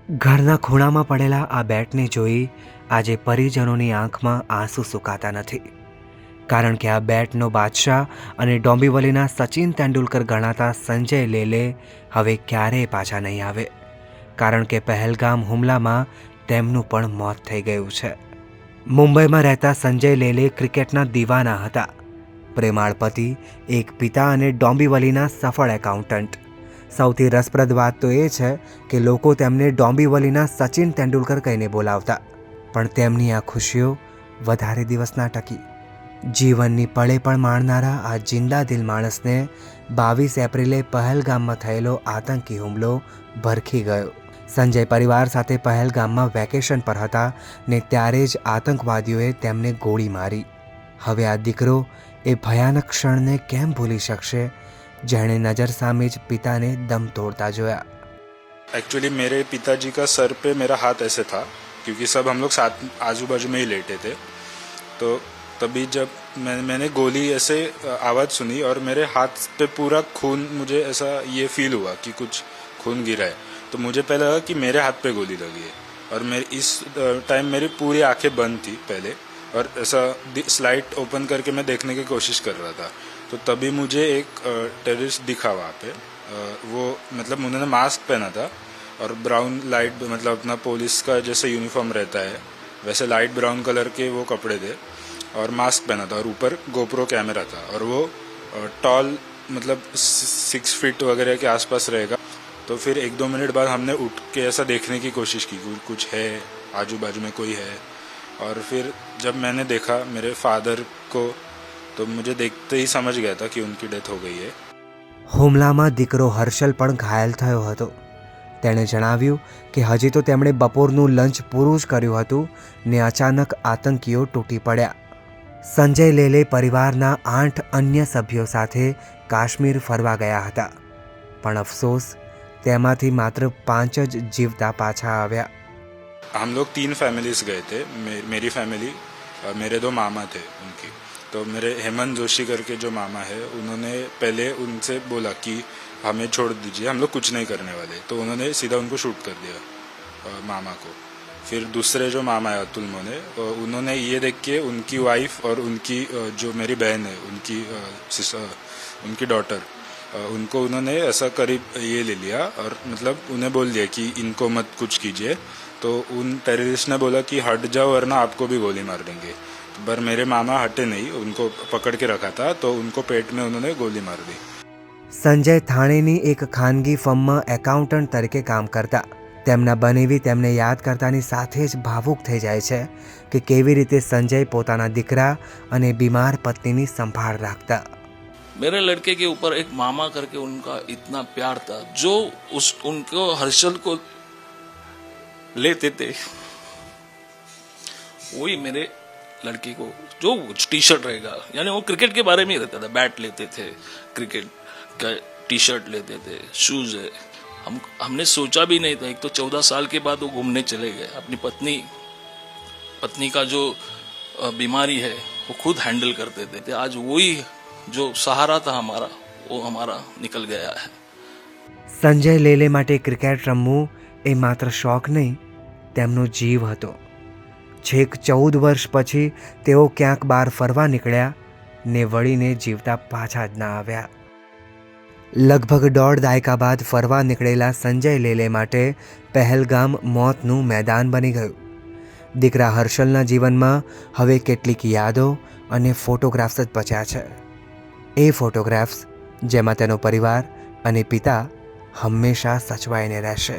ઘરના ખૂણામાં પડેલા આ બેટને જોઈ આજે પરિજનોની આંખમાં આંસુ સુકાતા નથી. કારણ કે આ બેટનો બાદશાહ અને ડોંબિવલીના સચિન તેંડુલકર ગણાતા સંજય લેલે હવે ક્યારેય પાછા નહીં આવે. કારણ કે પહેલગામ હુમલામાં તેમનું પણ મોત થઈ ગયું છે. મુંબઈમાં રહેતા સંજય લેલે ક્રિકેટના દીવાના હતા. પ્રેમાળ પતિ, એક પિતા અને ડોંબિવલીના સફળ એકાઉન્ટન્ટ. સૌથી રસપ્રદ વાત તો એ છે કે લોકો તેમને ડોંબિવલીના સચિન તેંડુલકર કહીને બોલાવતા. પણ તેમની આ ખુશીઓ વધારે દિવસ ના ટકી. જીવનની પળે પણ માણનારા આ જિંદા દિલ માણસને 22 એપ્રિલે પહેલગામમાં થયેલો આતંકી હુમલો ભરખી ગયો. સંજય પરિવાર સાથે પહેલગામમાં વેકેશન પર હતા ને ત્યારે જ આતંકવાદીઓએ તેમને ગોળી મારી. હવે આ દીકરો એ ભયાનક ક્ષણને કેમ ભૂલી શકશે જેણે નજર સામે જ पिता दम तोड़ता जोया. एक्चुअली मेरे पिताजी का सर पे मेरा हाथ ऐसे था क्योंकि सब हम लोग साथ आजू बाजू में ही लेटे थे. तो तभी जब मैंने गोली ऐसे आवाज़ सुनी और मेरे हाथ पे पूरा खून, मुझे ऐसा ये फील हुआ कि कुछ खून गिरा है. तो मुझे पहले लगा कि मेरे हाथ पे गोली लगी है और मेरे इस टाइम मेरी पूरी आंखें बंद थी पहले और ऐसा स्लाइट ओपन करके मैं देखने की कोशिश कर रहा था. तो तभी मुझे एक टेररिस्ट दिखा वहाँ पे. वो मतलब उन्होंने मास्क पहना था और ब्राउन लाइट, मतलब अपना पुलिस का जैसे यूनिफॉर्म रहता है वैसे लाइट ब्राउन कलर के वो कपड़े थे और मास्क पहना था और ऊपर गोप्रो कैमरा था और वो टॉल, मतलब 6 फीट वगैरह के आसपास रहेगा. तो फिर 1-2 मिनट बाद हमने उठ के ऐसा देखने की कोशिश की कुछ है आजू बाजू में, कोई है. और फिर जब मैंने देखा मेरे फादर को तो मुझे देखते ही समझ गया था कि उनकी डेथ हो गई है. હુમલામાં દીકરો હર્ષલ પણ ઘાયલ થયો હતો. તેણે જણાવ્યું કે હજી તો તેમણે બપોરનું લંચ પૂરું જ કર્યું હતું ને અચાનક આતંકીઓ તૂટી પડ્યા. સંજય લેલે પરિવારના 8 અન્ય સભ્યો સાથે કાશ્મીર ફરવા ગયા હતા. પણ અફસોસ, તેમાંથી માત્ર 5 જ જીવતા પાછા આવ્યા. हम लोग 3 फैमिलीज गए थे. मेरी फैमिली, मेरे 2 मामा थे उनकी. तो मेरे हेमंत जोशी करके जो मामा है, उन्होंने पहले उनसे बोला कि हमें छोड़ दीजिए, हम लोग कुछ नहीं करने वाले. तो उन्होंने सीधा उनको शूट कर दिया, मामा को. फिर दूसरे जो मामा है अतुल मोने, उन्होंने ये देख के उनकी वाइफ और उनकी जो मेरी बहन है उनकी डॉटर, उनको उन्होंने ऐसा करीब ये ले लिया और मतलब उन्हें बोल दिया कि इनको मत कुछ कीजिए. तो उन टेररिस्ट ने बोला कि हट जाओ वरना आपको भी गोली मार देंगे. पर मेरे मामा हटे नहीं, उनको पकड़ के रखा था तो उनको पेट में उन्होंने गोली मार दी. સંજય થાણેની એક ખાનગી ફર્મમાં એકાઉન્ટન્ટ તરીકે કામ કરતા. તેમના બનેવી તેમને યાદ કરતાની સાથે જ ભાવુક થઈ જાય છે કે કેવી રીતે સંજય પોતાના દીકરા અને બીમાર પત્નીની સંભાળ રાખતા. मेरे लड़के के ऊपर एक मामा करके उनका इतना प्यार था, जो उनको हर्षल को लेते थे वही मेरे लड़के को जो टी शर्ट रहेगा, यानी वो क्रिकेट के बारे में ही रहता था. बैट लेते थे, क्रिकेट का टी शर्ट लेते थे, शूज़ है. हमने सोचा भी नहीं था. एक तो 14 साल के बाद वो घूमने चले गए. अपनी पत्नी का जो बीमारी है वो खुद हैंडल करते थे. आज वही जो सहारा था हमारा, वो हमारा निकल गया है. સંજય લેલે માટે ક્રિકેટ રમવું એ માત્ર શોખ નહીં, તેમનો જીવ હતો. છેક 14 વર્ષ પછી તેઓ ક્યાંક બહાર ફરવા નીકળ્યા ને વળીને જીવતા પાછા જ ના આવ્યા. લગભગ 1.5 દાયકા બાદ ફરવા નીકળેલા સંજય લેલે માટે પહેલગામ મોતનું મેદાન બની ગયું. દીકરા હર્ષલના જીવનમાં હવે કેટલીક યાદો અને ફોટોગ્રાફ્સ જ બચ્યા છે. એ ફોટોગ્રાફ્સ જેમાં તેનો પરિવાર અને પિતા હંમેશા સચવાઈને રહેશે.